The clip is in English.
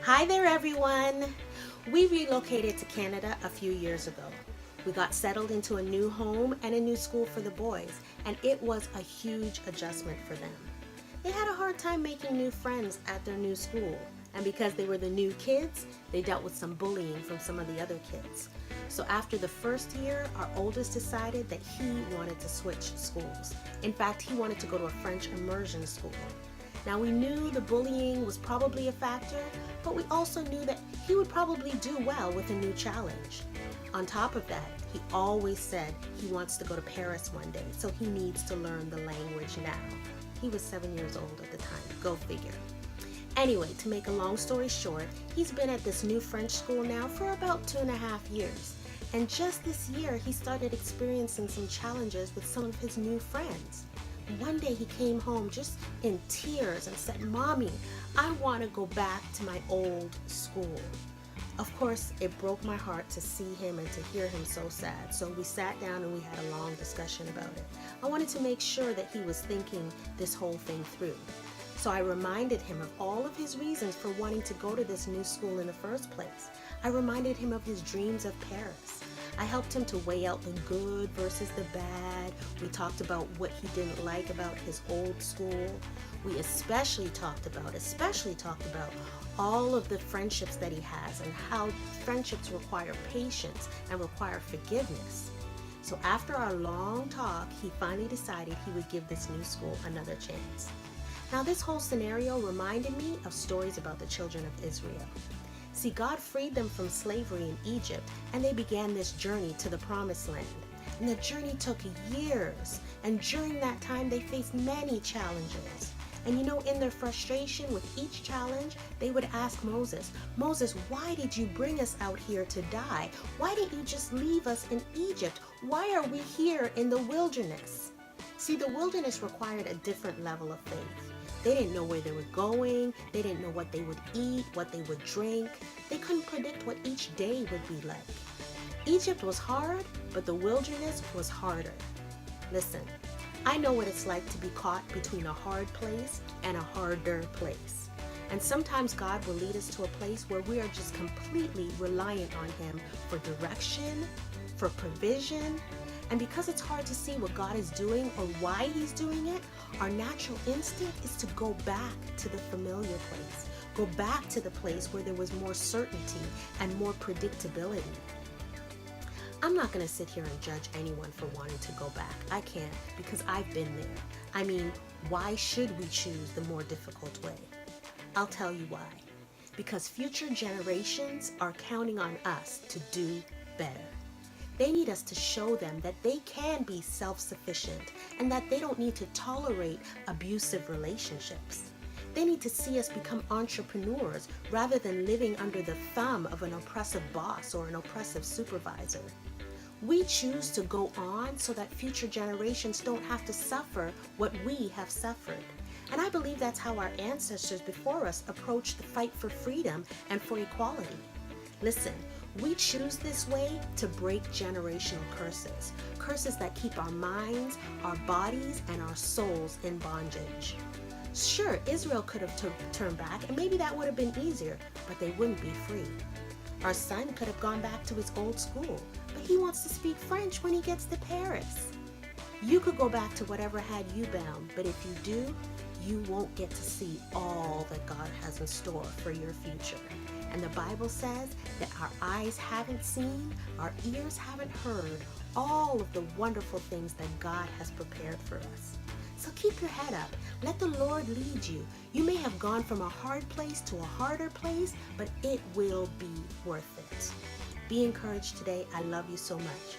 Hi there, everyone. We relocated to Canada a few years ago. We got settled into a new home and a new school for the boys, and it was a huge adjustment for them. They had a hard time making new friends at their new school, and because they were the new kids, they dealt with some bullying from some of the other kids. So after the first year, our oldest decided that he wanted to switch schools. In fact, he wanted to go to a French immersion school. Now, we knew the bullying was probably a factor, but we also knew that he would probably do well with a new challenge. On top of that, he always said he wants to go to Paris one day, so he needs to learn the language now. He was 7 years old at the time, go figure. Anyway, to make a long story short, he's been at this new French school now for about 2.5 years. And just this year, he started experiencing some challenges with some of his new friends. One day he came home just in tears and said, "Mommy, I want to go back to my old school." Of course, it broke my heart to see him and to hear him so sad. So we sat down and we had a long discussion about it. I wanted to make sure that he was thinking this whole thing through. So I reminded him of all of his reasons for wanting to go to this new school in the first place. I reminded him of his dreams of Paris. I helped him to weigh out the good versus the bad. We talked about what he didn't like about his old school. We especially talked about all of the friendships that he has and how friendships require patience and require forgiveness. So after our long talk, he finally decided he would give this new school another chance. Now, this whole scenario reminded me of stories about the children of Israel. See, God freed them from slavery in Egypt, and they began this journey to the Promised Land. And the journey took years, and during that time, they faced many challenges. And you know, in their frustration with each challenge, they would ask Moses, "Moses, why did you bring us out here to die? Why didn't you just leave us in Egypt? Why are we here in the wilderness?" See, the wilderness required a different level of faith. They didn't know where they were going. They didn't know what they would eat, what they would drink. They couldn't predict what each day would be like. Egypt was hard, but the wilderness was harder. Listen, I know what it's like to be caught between a hard place and a harder place. And sometimes God will lead us to a place where we are just completely reliant on Him for direction, for provision. And because it's hard to see what God is doing or why He's doing it, our natural instinct is to go back to the familiar place. Go back to the place where there was more certainty and more predictability. I'm not going to sit here and judge anyone for wanting to go back. I can't, because I've been there. I mean, why should we choose the more difficult way? I'll tell you why. Because future generations are counting on us to do better. They need us to show them that they can be self-sufficient and that they don't need to tolerate abusive relationships. They need to see us become entrepreneurs rather than living under the thumb of an oppressive boss or an oppressive supervisor. We choose to go on so that future generations don't have to suffer what we have suffered. And I believe that's how our ancestors before us approached the fight for freedom and for equality. Listen, we choose this way to break generational curses, curses that keep our minds, our bodies, and our souls in bondage. Sure, Israel could have turned back, and maybe that would have been easier, but they wouldn't be free. Our son could have gone back to his old school, but he wants to speak French when he gets to Paris. You could go back to whatever had you bound, but if you do, you won't get to see all that God has in store for your future. And the Bible says that our eyes haven't seen, our ears haven't heard all of the wonderful things that God has prepared for us. So keep your head up. Let the Lord lead you. You may have gone from a hard place to a harder place, but it will be worth it. Be encouraged today. I love you so much.